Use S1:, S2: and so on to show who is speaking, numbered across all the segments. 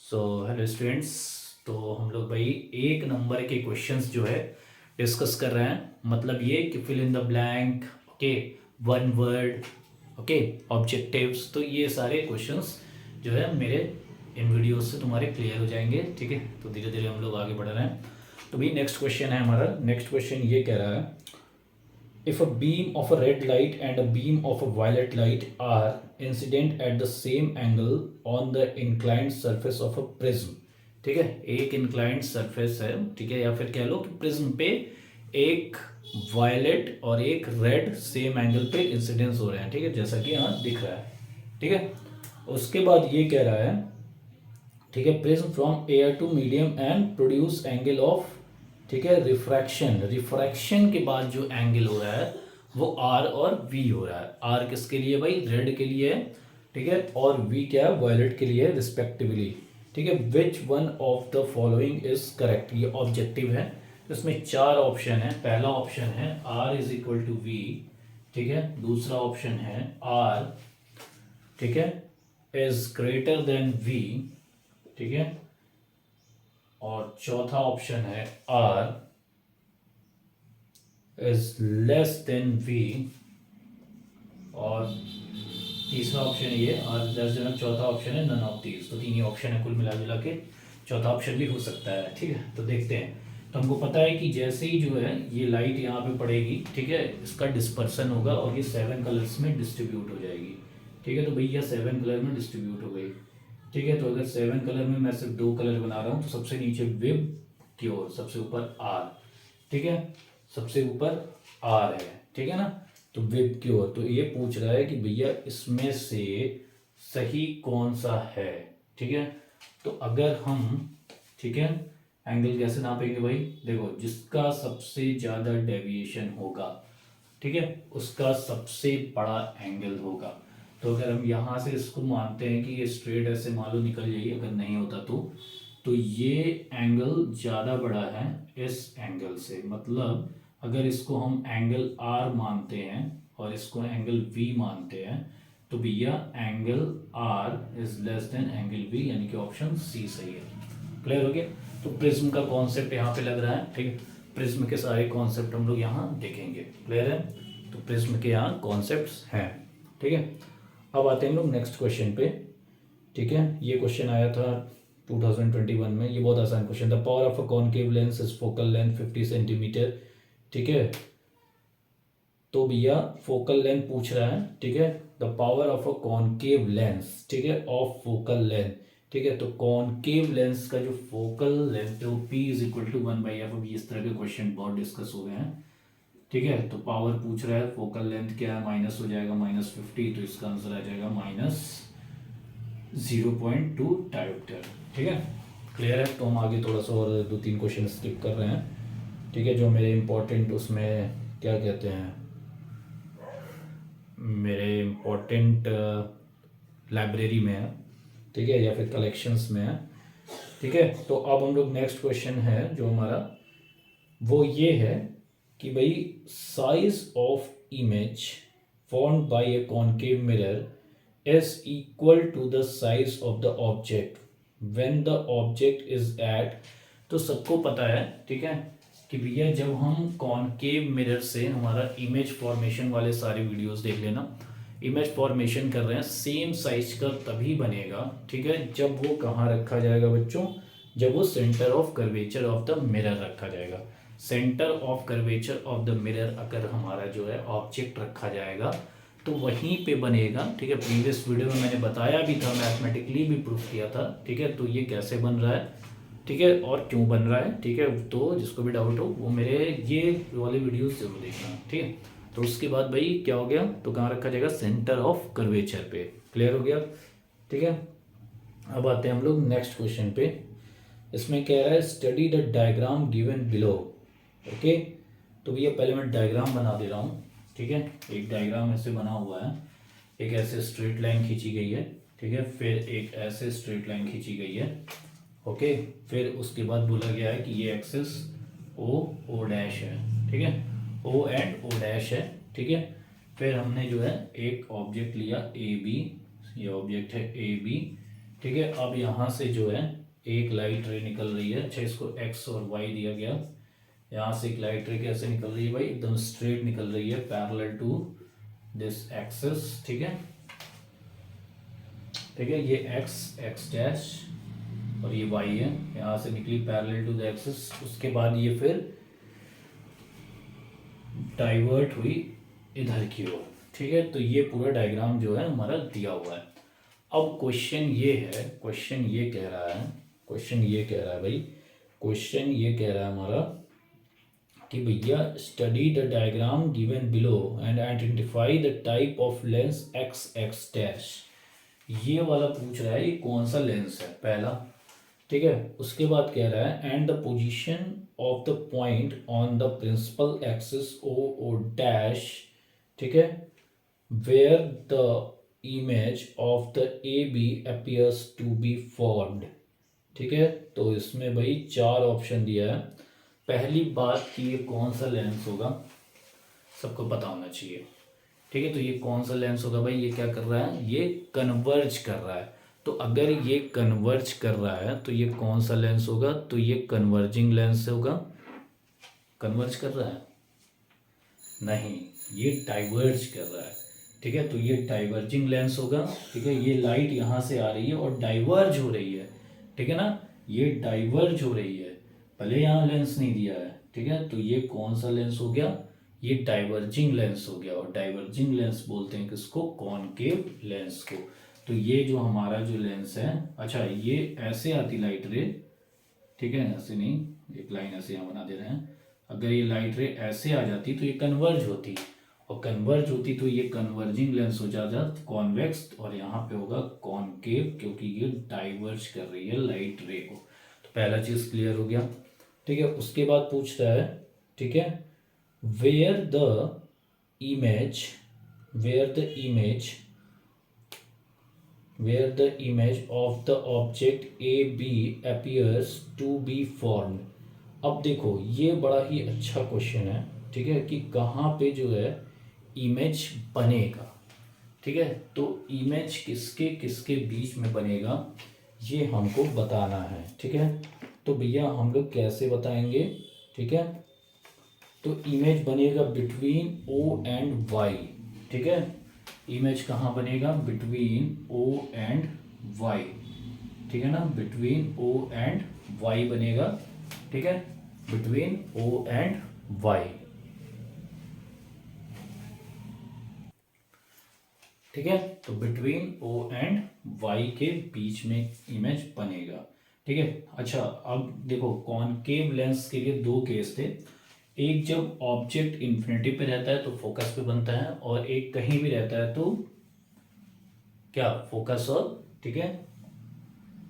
S1: So hello students. तो हम लोग भाई एक नंबर के क्वेश्चंस जो है डिस्कस कर रहे हैं। मतलब ये कि fill in the blank, okay, one word, okay, objectives. तो ये सारे क्वेश्चंस जो है मेरे इन वीडियोस से तुम्हारे क्लियर हो जाएंगे। ठीक है, तो धीरे धीरे हम लोग आगे बढ़ रहे हैं। तो भाई नेक्स्ट क्वेश्चन है हमारा। नेक्स्ट क्वेश्चन ये कह रहा है, if a beam of a red light and a beam of a violet light are incident at the same angle on the inclined surface of a prism। ठीक है, एक inclined surface है, ठीक है, या फिर कह लो कि प्रिज्म पे एक वायलेट और एक रेड सेम एंगल पे इंसिडेंस हो रहे हैं। ठीक है, जैसा कि यहाँ दिख रहा है। ठीक है, उसके बाद ये कह रहा है, ठीक है, prism from air to medium and produce angle of, ठीक है, रिफ्रैक्शन। रिफ्रैक्शन के बाद जो एंगल हो रहा है वो आर और वी हो रहा है। आर किसके लिए भाई? रेड के लिए है, ठीक है, और वी क्या है? वायलेट के लिए रिस्पेक्टिवली। ठीक है, which one of the following is correct. ये ऑब्जेक्टिव है, इसमें चार ऑप्शन है। पहला ऑप्शन है R is equal to V, ठीक है। दूसरा ऑप्शन है आर, ठीक है, इज ग्रेटर देन वी, ठीक है। और चौथा ऑप्शन है R is less than V. और तीसरा ऑप्शन है ये आर लेस देन। चौथा ऑप्शन है नन ऑफ दीज। तो तीन ही ऑप्शन है कुल मिला जुला के। चौथा ऑप्शन भी हो सकता है। ठीक है, तो देखते हैं। तो हमको पता है कि जैसे ही जो है ये लाइट यहाँ पे पड़ेगी, ठीक है, इसका डिस्पर्सन होगा और ये 7 कलर्स में डिस्ट्रीब्यूट हो जाएगी। ठीक है, तो भैया 7 कलर में डिस्ट्रीब्यूट हो गई। ठीक है, तो अगर 7 कलर में मैं सिर्फ 2 कलर बना रहा हूँ तो सबसे नीचे विब की ओर, सबसे ऊपर आर। ठीक है, सबसे ऊपर आर है, ठीक है ना। तो विब की ओर, तो ये पूछ रहा है कि भैया इसमें से सही कौन सा है। ठीक है, तो अगर हम, ठीक है, एंगल कैसे नापेंगे भाई? देखो, जिसका सबसे ज़्यादा डेविएशन होगा, ठीक है, उसका सबसे बड़ा एंगल होगा। तो अगर हम यहाँ से इसको मानते हैं कि ये स्ट्रेट ऐसे मान लो निकल जाइए, अगर नहीं होता तो ये एंगल ज़्यादा बड़ा है इस एंगल से। मतलब अगर इसको हम एंगल आर मानते हैं और इसको एंगल वी मानते हैं तो भैया angle R is less than angle V, यानी कि ऑप्शन सी सही है। क्लियर हो गया? तो प्रिज्म का कॉन्सेप्ट यहाँ पे लग रहा है। ठीक है, प्रिज्म के सारे कॉन्सेप्ट हम लोग यहाँ देखेंगे। क्लियर है? तो प्रिज्म के यहाँ कॉन्सेप्ट्स हैं। ठीक है, अब आते हैं हम लोग नेक्स्ट क्वेश्चन पे। ठीक है, ये क्वेश्चन आया था 2021 में। ये बहुत आसान क्वेश्चन था। Power of a concave lens is focal length 50 centimetre. ठीक है, तो भैया फोकल लेंथ पूछ रहा है। ठीक है, the power of a concave lens, ठीक है, ऑफ फोकल लेंथ। ठीक है, तो कॉनकेव लेंस का जो फोकल लेंथ है वो P is equal to 1/f। अभी इस तरह के क्वेश्चन बहुत डिस्कस हो गए हैं। ठीक है, तो पावर पूछ रहा है, फोकल लेंथ क्या है, माइनस हो जाएगा -50, तो इसका आंसर आ जाएगा -0.2 डायोप्टर। ठीक है, क्लियर है? तो हम आगे थोड़ा सा और 2-3 क्वेश्चन स्किप कर रहे हैं। ठीक है, जो मेरे इम्पोर्टेंट उसमें क्या कहते हैं, मेरे इम्पोर्टेंट लाइब्रेरी में है, ठीक है, या फिर कलेक्शंस में है। ठीक है, तो अब हम लोग नेक्स्ट क्वेश्चन है जो हमारा वो ये है कि भाई size of image formed by a concave mirror is equal to the size of the object when the object is at. तो सबको पता है, ठीक है, कि भैया जब हम कॉनकेव मिरर से हमारा इमेज फॉर्मेशन वाले सारे वीडियोस देख लेना, इमेज फॉर्मेशन कर रहे हैं, सेम साइज का तभी बनेगा, ठीक है, जब वो कहाँ रखा जाएगा बच्चों? जब वो centre of curvature of the mirror रखा जाएगा। Centre of curvature of the mirror अगर हमारा जो है ऑब्जेक्ट रखा जाएगा तो वहीं पे बनेगा। ठीक है, प्रीवियस वीडियो में मैंने बताया भी था, मैथमेटिकली भी प्रूफ किया था। ठीक है, तो ये कैसे बन रहा है, ठीक है, और क्यों बन रहा है, ठीक है, तो जिसको भी डाउट हो वो मेरे ये वाले वीडियोस जरूर देखना। ठीक है, तो उसके बाद भाई क्या हो गया, तो कहाँ रखा जाएगा? सेंटर ऑफ कर्वेचर पे। क्लियर हो गया? ठीक है, अब आते हैं हम लोग नेक्स्ट क्वेश्चन पे। इसमें कह रहा है study the diagram given below. Okay, तो भैया पहले मैं डायग्राम बना दे रहा हूँ। ठीक है, एक डायग्राम ऐसे बना हुआ है, एक ऐसे स्ट्रेट लाइन खींची गई है, ठीक है, फिर एक ऐसे स्ट्रेट लाइन खींची गई है। ओके, फिर उसके बाद बोला गया है कि ये एक्सिस ओ डैश है, ठीक है, ओ एंड ओ डैश है। ठीक है, फिर हमने जो है एक ऑब्जेक्ट लिया ए बी, ये ऑब्जेक्ट है ए बी। ठीक है। अब यहाँ से जो है एक लाइट रे निकल रही है। अच्छा, इसको एक्स और वाई दिया गया। यहाँ से एक लाइट रे कैसे निकल रही है भाई, एकदम स्ट्रेट निकल रही है, पैरेलल टू दिस एक्सिस। ठीक है, ठीक है, ये एक्स डैश और ये वाई है, यहाँ से निकली पैरेलल टू द एक्सिस। उसके बाद ये फिर डाइवर्ट हुई इधर की ओर। ठीक है, तो ये पूरा डायग्राम जो है हमारा दिया हुआ है। अब क्वेश्चन ये है, क्वेश्चन ये कह रहा है, क्वेश्चन ये कह रहा है भाई, क्वेश्चन ये कह रहा है हमारा कि भैया study the diagram given below and identify the type of lens x x dash. ये वाला पूछ रहा है ये कौन सा लेंस है पहला। ठीक है, उसके बाद कह रहा है and the position of the point on the principal axis O O dash. ठीक है, where the image of the A B appears to be formed. ठीक है, तो इसमें भाई 4 ऑप्शन दिया है। पहली बात कि ये कौन सा लेंस होगा सबको पता होना चाहिए। ठीक है, तो ये कौन सा लेंस होगा भाई, ये क्या कर रहा है, ये कन्वर्ज कर रहा है। तो अगर ये कन्वर्ज कर रहा है तो ये कौन सा लेंस होगा, तो ये कन्वर्जिंग लेंस होगा। कन्वर्ज कर रहा है नहीं, ये डाइवर्ज कर रहा है। ठीक है, तो ये डाइवर्जिंग लेंस होगा। ठीक है, ये लाइट यहाँ से आ रही है और डाइवर्ज हो रही है। ठीक है ना, ये डाइवर्ज हो रही है, भले यहाँ लेंस नहीं दिया है। ठीक है, तो ये कौन सा लेंस हो गया, ये डाइवर्जिंग लेंस हो गया। और डाइवर्जिंग लेंस बोलते हैं किसको, कॉनकेव लेंस को। तो ये जो हमारा जो लेंस है, अच्छा ये ऐसे आती लाइट रे। ठीक है, ऐसे नहीं, एक लाइन ऐसे यहाँ बना दे रहे हैं। अगर ये लाइट रे ऐसे आ जाती तो ये कन्वर्ज होती, और कन्वर्ज होती तो ये कन्वर्जिंग लेंस हो जाता कॉन्वेक्स, और यहाँ पे होगा कॉनकेव, क्योंकि ये डाइवर्ज कर रही है लाइट रे को। तो पहला चीज़ क्लियर हो गया। ठीक है, उसके बाद पूछ रहा है, ठीक है, where the image of the object A B appears to be formed। अब देखो ये बड़ा ही अच्छा क्वेश्चन है। ठीक है, कि कहाँ पे जो है इमेज बनेगा। ठीक है, तो इमेज किसके किसके बीच में बनेगा ये हमको बताना है। ठीक है, तो भैया हम लोग कैसे बताएंगे। ठीक है, तो इमेज बनेगा बिटवीन ओ एंड वाई। ठीक है, इमेज कहाँ बनेगा, बिटवीन ओ एंड वाई। ठीक है ना, बिटवीन ओ एंड वाई बनेगा। ठीक है, बिटवीन ओ एंड वाई। ठीक है, तो बिटवीन ओ एंड वाई के बीच में इमेज बनेगा। ठीक है, अच्छा अब देखो कॉनकेव लेंस के लिए 2 केस थे। एक जब ऑब्जेक्ट इन्फिनिटी पे रहता है तो फोकस पे बनता है, और एक कहीं भी रहता है तो क्या, फोकस और, ठीक है,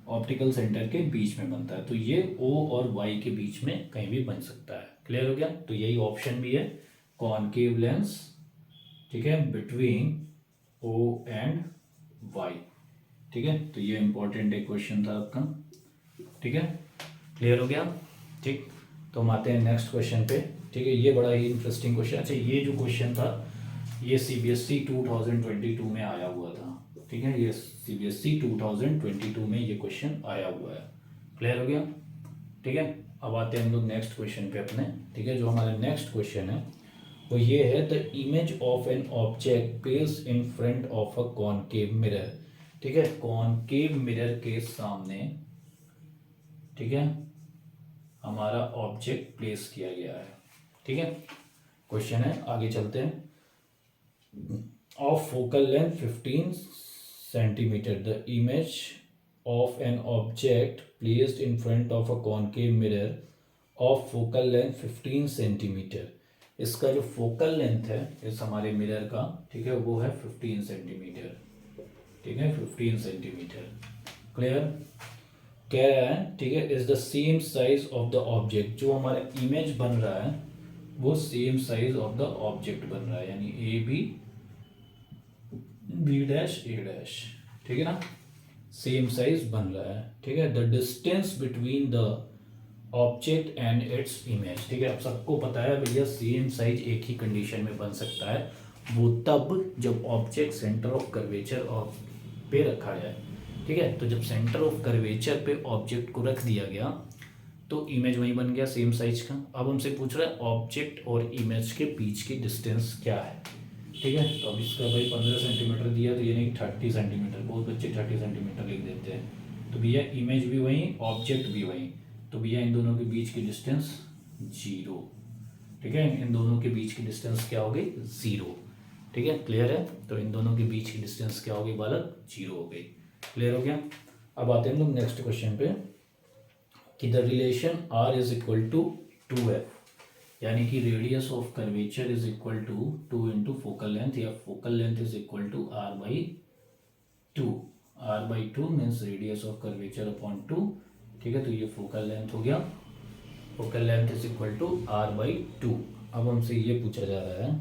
S1: ऑप्टिकल सेंटर के बीच में बनता है। तो ये ओ और वाई के बीच में कहीं भी बन सकता है। क्लियर हो गया, तो यही ऑप्शन भी है, कॉनकेव लेंस। ठीक है, बिटवीन ओ एंड वाई। ठीक है, तो ये इंपॉर्टेंट एक क्वेश्चन था आपका। ठीक है, क्लियर हो गया। ठीक, तो हम आते हैं नेक्स्ट क्वेश्चन पे। ठीक है, ये बड़ा ही इंटरेस्टिंग क्वेश्चन। अच्छा, ये जो क्वेश्चन था ये CBSE 2022 में आया हुआ था। ठीक है, ये CBSE 2022 में ये क्वेश्चन आया हुआ है। क्लियर हो गया। ठीक है, अब आते हैं हम लोग नेक्स्ट क्वेश्चन पे अपने। ठीक है, जो हमारा नेक्स्ट क्वेश्चन है वो ये है, the image of an object placed in front of a concave mirror. ठीक है, कॉनकेव मिरर के सामने, ठीक है, हमारा ऑब्जेक्ट प्लेस किया गया है। ठीक है, क्वेश्चन है, आगे चलते हैं। Of focal length 15 centimetre the image of an object placed in front of a concave mirror of focal length 15 centimetre. इसका जो फोकल लेंथ है इस हमारे मिरर का, ठीक है, वो है 15 सेंटीमीटर। ठीक है, 15 सेंटीमीटर। क्लियर, कह रहा है, ठीक है, is the same size of the object. जो हमारा इमेज बन रहा है वो same size of the object बन रहा है, यानी A B B dash A dash. ठीक है ना, सेम साइज बन रहा है। ठीक है, the distance between the object and its image. ठीक है, अब सबको पता है भैया सेम साइज एक ही कंडीशन में बन सकता है, वो तब जब object centre of curvature of पे रखा जाए। ठीक है। तो जब सेंटर ऑफ कर्वेचर पे ऑब्जेक्ट को रख दिया गया तो इमेज वही बन गया सेम साइज का। अब हमसे पूछ रहा है ऑब्जेक्ट और इमेज के बीच की डिस्टेंस क्या है, ठीक है। तो अब इसका भाई 15 सेंटीमीटर दिया तो ये नहीं 30 सेंटीमीटर, बहुत बच्चे 30 सेंटीमीटर लिख देते हैं। तो भैया इमेज भी वही ऑब्जेक्ट भी वही, तो भैया इन दोनों के बीच की डिस्टेंस 0, ठीक है। इन दोनों के बीच की डिस्टेंस क्या होगी 0, ठीक है। क्लियर है। तो इन दोनों के बीच की डिस्टेंस क्या होगी बालक 0 हो गई। क्लियर हो गया। अब आते हैं हम लोग नेक्स्ट क्वेश्चन पे कि the relation r is equal to 2f, यानी कि radius of curvature is equal to 2 into focal length, या focal length is equal to r/2। r/2 means radius of curvature upon 2, ठीक है। तो ये फोकल लेंथ हो गया, focal length is equal to r/2। अब हमसे ये पूछा जा रहा है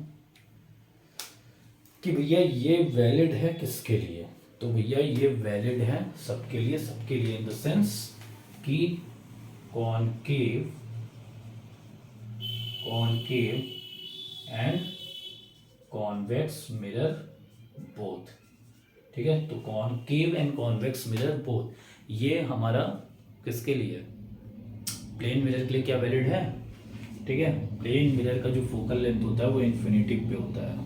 S1: कि भैया ये वैलिड है किसके लिए, तो भैया ये वैलिड है सबके लिए, सबके लिए इन द सेंस कि concave and convex mirror both, ठीक है। तो concave and convex mirror both, ये हमारा किसके लिए, प्लेन मिरर के लिए क्या वैलिड है, ठीक है। प्लेन मिरर का जो फोकल लेंथ होता है वो इन्फिनिटी पे होता है,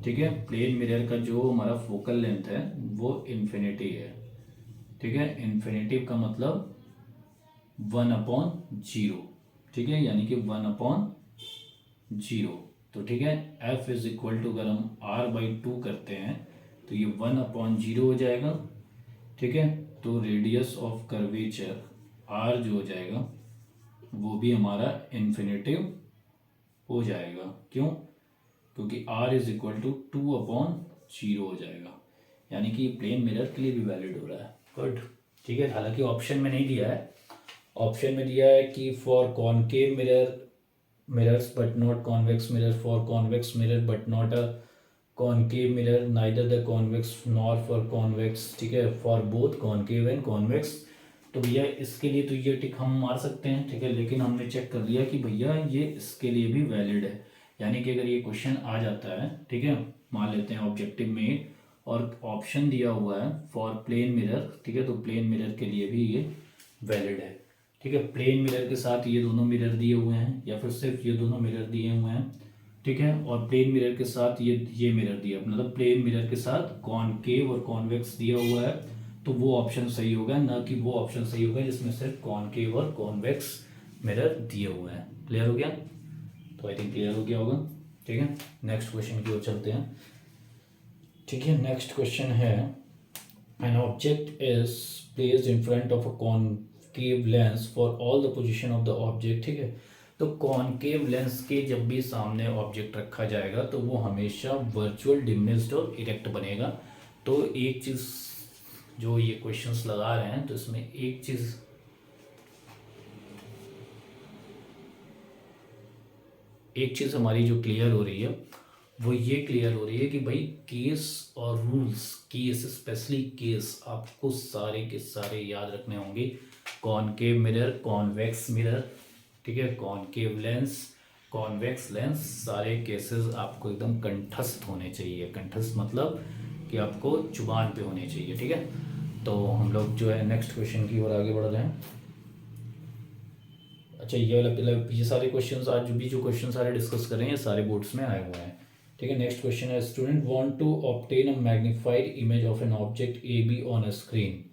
S1: ठीक है। प्लेन मिरर का जो हमारा फोकल लेंथ है वो इन्फिनिटी है, ठीक है। इन्फिनिटी का मतलब 1/0, ठीक है, यानी कि 1/0। तो ठीक है, f इज इक्वल टू अगर हम r/2 करते हैं तो ये 1/0 हो जाएगा, ठीक है। तो रेडियस ऑफ कर्वेचर r जो हो जाएगा वो भी हमारा इन्फिनिटिव हो जाएगा। क्यों? क्योंकि r इज इक्वल टू 2/0 हो जाएगा, यानी कि प्लेन मिरर के लिए भी वैलिड हो रहा है। गुड, ठीक है। हालांकि ऑप्शन में नहीं दिया है, ऑप्शन में दिया है कि for concave mirrors but not convex mirror, for convex mirror but not a concave mirror, neither the convex nor for convex, ठीक है, for both concave and convex. तो भैया इसके लिए तो ये टिक हम मार सकते हैं, ठीक है, लेकिन हमने चेक कर लिया कि भैया ये इसके लिए भी वैलिड है। यानी कि अगर ये क्वेश्चन आ जाता है, ठीक है, मान लेते हैं ऑब्जेक्टिव में और ऑप्शन दिया हुआ है फॉर प्लेन मिरर, ठीक है, तो प्लेन मिरर के लिए भी ये वैलिड है, ठीक है। प्लेन मिरर के साथ ये दोनों मिरर दिए हुए हैं या फिर सिर्फ ये दोनों मिरर दिए हुए हैं, ठीक है, और प्लेन मिरर के साथ ये मिरर दिया, मतलब प्लेन मिरर के साथ कॉनकेव और कॉन्वेक्स दिया हुआ है, तो वो ऑप्शन सही होगा, ना कि वो ऑप्शन सही होगा जिसमें सिर्फ कॉनकेव और कॉन्वेक्स मिरर दिए हुए हैं। क्लियर हो गया? तो आई थिंक क्लियर हो गया होगा, ठीक है। नेक्स्ट क्वेश्चन की ओर चलते हैं, ठीक है। नेक्स्ट क्वेश्चन है an object is placed in front of a concave lens for all the position of the object, ठीक है। तो कॉनकेव लेंस के जब भी सामने ऑब्जेक्ट रखा जाएगा तो वो हमेशा वर्चुअल डिमिनिश्ड और इरेक्ट बनेगा। तो एक चीज़ जो ये क्वेश्चंस लगा रहे हैं तो इसमें एक चीज़ हमारी जो क्लियर हो रही है वो ये क्लियर हो रही है कि भाई केस और रूल्स, केस स्पेशली केस आपको सारे के सारे याद रखने होंगे। कॉनकेव मिरर, कॉन्वेक्स मिरर, ठीक है, कॉनकेव लेंस, कॉन्वेक्स लेंस, सारे केसेस आपको एकदम कंठस्थ होने चाहिए। कंठस्थ मतलब कि आपको जुबान पे होने चाहिए, ठीक है। तो हम लोग जो है नेक्स्ट क्वेश्चन की ओर आगे बढ़ रहे हैं। अच्छा, ये सारे क्वेश्चंस आज जो क्वेश्चन सारे डिस्कस कर रहे हैं ये सारे बोर्ड्स में आए हुए हैं, ठीक है। नेक्स्ट क्वेश्चन है student want to obtain a magnified image of an object A B on a screen,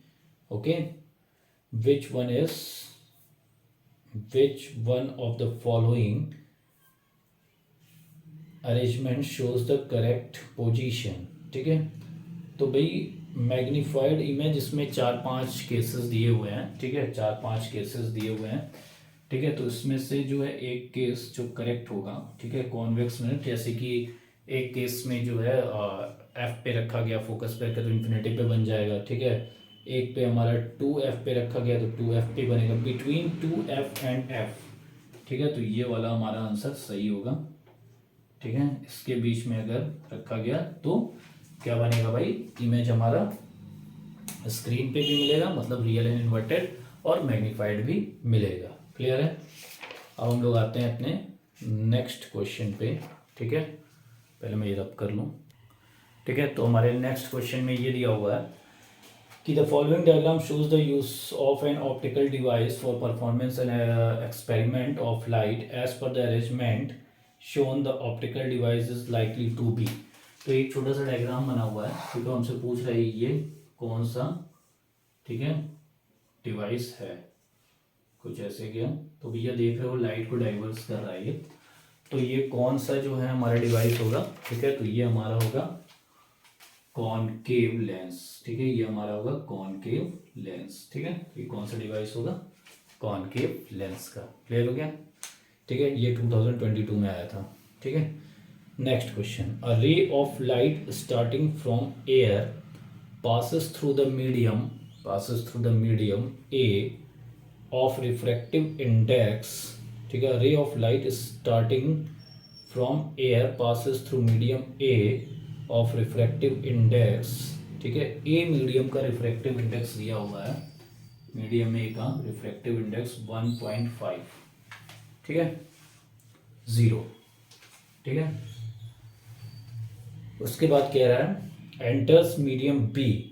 S1: okay, which one of the following arrangement shows the correct position, ठीक है। तो भाई मैग्नीफाइड इमेज, इसमें 4-5 केसेस दिए हुए हैं, ठीक है, 4-5 केसेस दिए हुए हैं, ठीक है। तो इसमें से जो है एक केस जो करेक्ट होगा, ठीक है, कॉन्वेक्स मिरर, जैसे कि एक केस में जो है एफ पे रखा गया फोकस पे, तो इन्फिनिटी पे बन जाएगा, ठीक है। एक पे हमारा 2f पे रखा गया तो 2f पे बनेगा, बिटवीन 2f एंड f, ठीक है। तो ये वाला हमारा आंसर सही होगा, ठीक है। इसके बीच में अगर रखा गया तो क्या बनेगा भाई, इमेज हमारा स्क्रीन पे भी मिलेगा, मतलब रियल एंड इन्वर्टेड, और मैग्नीफाइड भी मिलेगा। क्लियर है? अब हम लोग आते हैं अपने नेक्स्ट क्वेश्चन पे, ठीक है। पहले मैं ये रब कर लूँ, ठीक है। तो हमारे नेक्स्ट क्वेश्चन में ये दिया हुआ है कि the following diagram shows the use of an optical device for performance and experiment of light as per the arrangement shown the optical device is likely to be. तो एक छोटा सा डायग्राम बना हुआ है, ठीक है, हमसे पूछ रहा है ये कौन सा, ठीक है, डिवाइस है, कुछ ऐसे क्या। तो भैया देख रहे हो लाइट को डाइवर्स कर रहा है ये, तो ये कौन सा जो है हमारा डिवाइस होगा, ठीक है, तो ये हमारा होगा कॉनकेव लेंस, ठीक है, ये हमारा होगा कॉनकेव लेंस, ठीक है, ये कौन सा डिवाइस होगा, कॉनकेव लेंस का। क्लियर हो गया, ठीक है, ये 2022 में आया था, ठीक है। Next question, a ray of light starting from air passes through the medium A of refractive index, ठीक है, ray of light starting from air passes through medium A of refractive index, ठीक है, A मीडियम का refractive index दिया हुआ है, medium A का refractive index 1.5, ठीक है, 0, ठीक है। उसके बाद कह रहा है एंटर्स मीडियम बी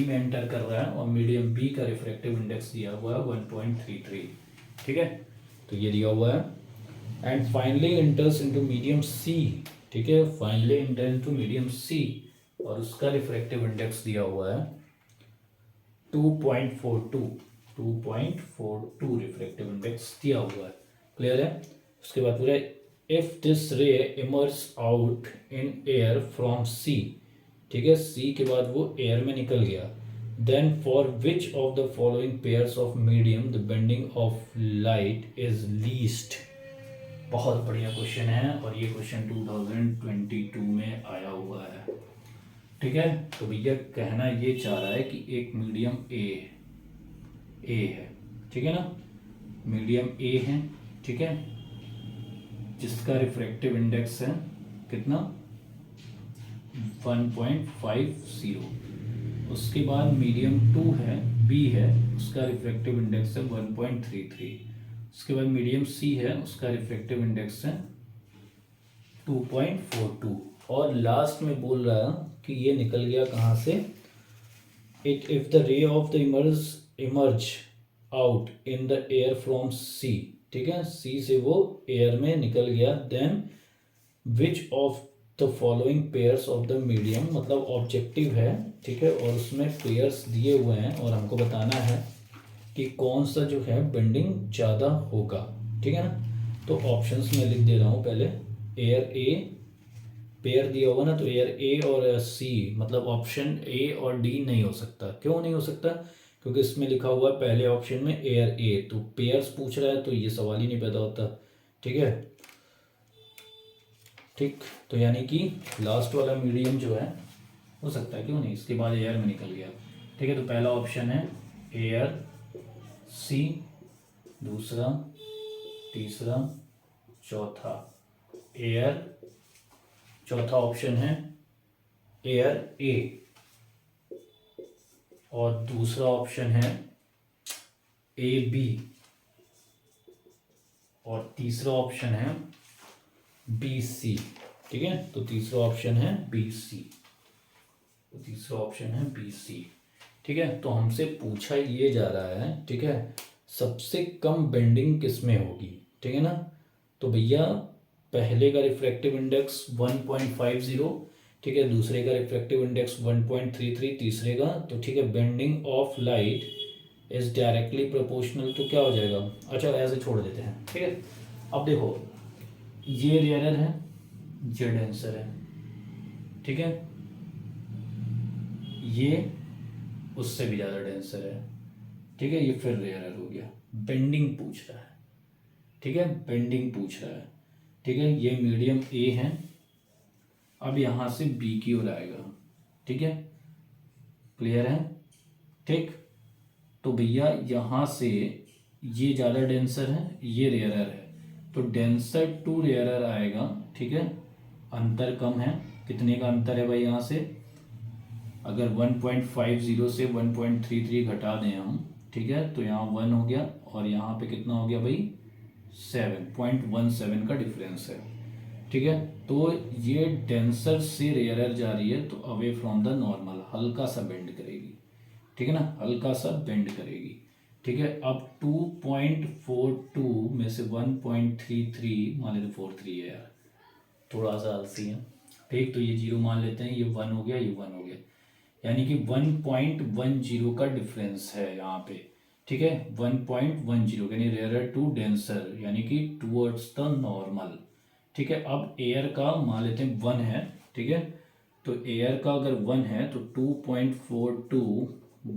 S1: में एंटर कर रहा है और मीडियम बी का रिफ्रैक्टिव इंडेक्स दिया हुआ है 1.33, ठीक है, तो ये दिया हुआ है। And finally enters into medium C, ठीक है, finally enter into medium C और उसका रिफ्रैक्टिव इंडेक्स दिया हुआ है 2.42 रिफ्रैक्टिव इंडेक्स दिया हुआ है। क्लियर है। उसके बाद पूरा if this ray emerge out in air from C, ठीक है, सी के बाद वो एयर में निकल गया, then for which of the following pairs of medium the bending of light is least. बहुत बढ़िया क्वेश्चन है और ये क्वेश्चन 2022 में आया हुआ है, ठीक है। तो भैया कहना ये चाह रहा है कि एक मीडियम ए है, ठीक है ना, मीडियम ए है, ठीक है, जिसका रिफ्रैक्टिव इंडेक्स है कितना 1.50। उसके बाद मीडियम 2 है, बी है, उसका रिफ्रैक्टिव इंडेक्स है 1.33। उसके बाद मीडियम सी है, उसका रिफ्रैक्टिव इंडेक्स है 2.42 और लास्ट में बोल रहा है कि ये निकल गया कहाँ से, if the ray of the emerge out in the air from C, ठीक है, सी से वो एयर में निकल गया, then which of the following pairs of the medium, मतलब ऑब्जेक्टिव है, ठीक है, और उसमें पेयर्स दिए हुए हैं और हमको बताना है कि कौन सा जो है बेंडिंग ज़्यादा होगा, ठीक है ना। तो ऑप्शंस में लिख दे रहा हूँ पहले, एयर ए पेयर दिया होगा ना, तो एयर ए और सी, मतलब ऑप्शन ए और डी नहीं हो सकता। क्यों नहीं हो सकता, क्योंकि इसमें लिखा हुआ है पहले ऑप्शन में एयर ए, तो पेयर्स पूछ रहा है तो ये सवाल ही नहीं पैदा होता, ठीक है, ठीक। तो यानी कि लास्ट वाला मीडियम जो है हो सकता है, क्यों नहीं, इसके बाद एयर में निकल गया, ठीक है। तो पहला ऑप्शन है एयर सी, दूसरा, तीसरा, चौथा एयर, चौथा ऑप्शन है एयर ए और दूसरा ऑप्शन है ए बी और तीसरा ऑप्शन है बी सी, ठीक है। तो तीसरा ऑप्शन है बी सी, तो तीसरा ऑप्शन है बी सी, ठीक है। तो हमसे पूछा ये जा रहा है, ठीक है, सबसे कम बेंडिंग किस में होगी, ठीक है ना। तो भैया पहले का रिफ्रैक्टिव इंडेक्स 1.50, ठीक है, दूसरे का रिफ्रैक्टिव इंडेक्स 1.33, तीसरे का, तो ठीक है, bending of light is directly proportional, तो क्या हो जाएगा, अच्छा ऐसे छोड़ देते हैं, ठीक है। अब देखो ये रेयरर है, ये डेंसर है, ठीक है, ये उससे भी ज़्यादा डेंसर है, ठीक है, ये फिर रेयरर हो गया। बेंडिंग पूछ रहा है, ठीक है, बेंडिंग पूछ रहा है, ठीक है। ये मीडियम ए है, अब यहाँ से बी की ओर आएगा, ठीक है, क्लियर है, ठीक। तो भैया यहाँ से ये ज़्यादा डेंसर है, ये रेयरर है, तो डेंसर टू रेयरर आएगा, ठीक है। अंतर कम है, कितने का अंतर है भाई, यहाँ से अगर 1.50 से 1.33 घटा दें हम, ठीक है, तो यहाँ 1 हो गया और यहाँ पे कितना हो गया भाई 7.17 का डिफरेंस है, ठीक है। तो ये डेंसर से रेयरर जा रही है तो अवे फ्रॉम द नॉर्मल, हल्का सा बेंड करेगी, ठीक है ना, हल्का सा बेंड करेगी। ठीक है, अब 2.42 में से 1.33 मान लेते 43 है यार, थोड़ा सा आलसी है। ठीक, तो ये 0 मान लेते हैं, ये 1 हो गया, ये 1 हो गया, यानी कि 1.10 का डिफरेंस है यहाँ पे। ठीक है, 1.10 यानी रेयर टू डेंसर, यानी कि टूवर्ड्स द नॉर्मल। ठीक है, अब एयर का मान लेते हैं 1 है। ठीक है, तो एयर का अगर 1 है तो 2.42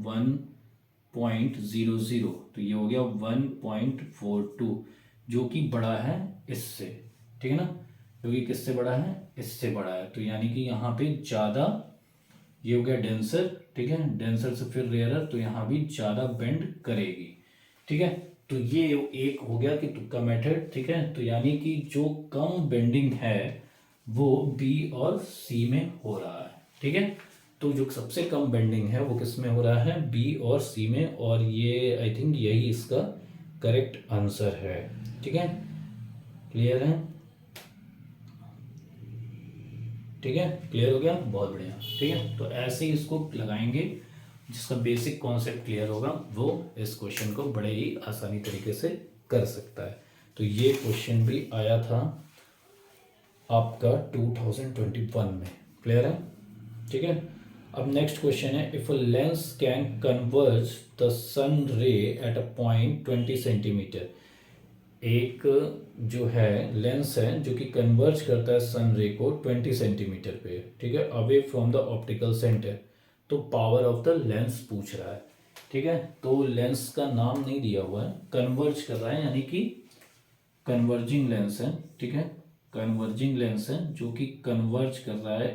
S1: 1.00, तो ये हो गया 1.42, जो कि बड़ा है इससे। ठीक है ना, जो कि किससे बड़ा है, इससे बड़ा है, तो यानी कि यहाँ पे ज़्यादा, ये हो गया डेंसर। ठीक है, डेंसर से फिर रेयरर, तो यहाँ भी ज़्यादा बेंड करेगी। ठीक है, तो ये एक हो गया कि तुक्का मेथड। ठीक है, तो यानी कि जो कम बेंडिंग है वो बी और सी में हो रहा है। ठीक है, तो जो सबसे कम बेंडिंग है वो किस में हो रहा है, बी और सी में, और ये आई थिंक यही इसका करेक्ट आंसर है। ठीक है, क्लियर है, ठीक है, क्लियर हो गया, बहुत बढ़िया। ठीक है, तो ऐसे ही इसको लगाएंगे, जिसका बेसिक कॉन्सेप्ट क्लियर होगा वो इस क्वेश्चन को बड़े ही आसानी तरीके से कर सकता है। तो ये क्वेश्चन भी आया था आपका 2021 में, क्लियर है। ठीक है, अब नेक्स्ट क्वेश्चन है, if a lens can converge the sun ray at a point 20 centimetre. एक जो है लेंस है जो कि कन्वर्ज करता है सन रे को 20 सेंटीमीटर पे, ठीक है, away from the optical centre, तो पावर ऑफ द लेंस पूछ रहा है। ठीक है, तो लेंस का नाम नहीं दिया हुआ है, कन्वर्ज कर रहा है यानी कि कन्वर्जिंग लेंस है। ठीक है, कन्वर्जिंग लेंस है जो कि कन्वर्ज कर रहा है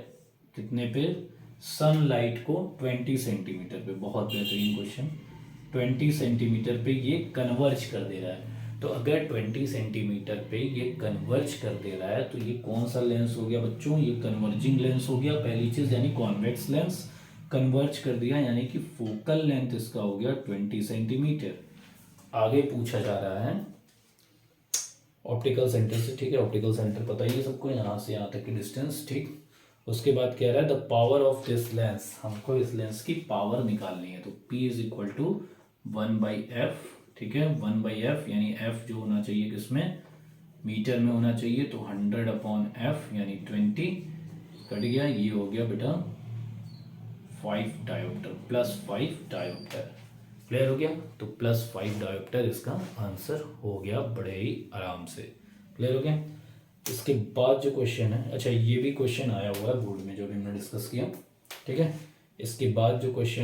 S1: कितने पे, सनलाइट को 20 सेंटीमीटर पे। बहुत बेहतरीन क्वेश्चन, 20 सेंटीमीटर पे ये कन्वर्ज कर दे रहा है। तो अगर 20 सेंटीमीटर पे ये कन्वर्ज कर दे रहा है तो ये कौन सा लेंस हो गया बच्चों, ये कन्वर्जिंग लेंस हो गया पहली चीज, यानी कॉन्वेक्स लेंस कन्वर्ज कर दिया, यानी कि फोकल लेंथ इसका हो गया 20 सेंटीमीटर। आगे पूछा जा रहा है ऑप्टिकल सेंटर से। ठीक है, ऑप्टिकल सेंटर पता ही है सबको, यहाँ से यहाँ तक की डिस्टेंस। ठीक, उसके बाद कह रहा है the power of this lens, हमको इस लेंस की पावर निकालनी है, तो P is equal to 1/f। ठीक है, 1/f यानी f जो होना चाहिए किसमें, मीटर में होना चाहिए, तो 100/f यानी 20 कट गया, ये हो गया बेटा 5 डायोप्टर, +5 डायोप्टर। क्लियर हो गया, तो +5 डायोप्टर इसका आंसर हो गया बड़े ही आराम से। क्लियर हो गया। इसके बाद जो क्वेश्चन है, अच्छा ये भी क्वेश्चन आया हुआ है बोर्ड में जो भी हमने डिस्कस किया। ठीक है, इसके बाद जो क्वेश्चन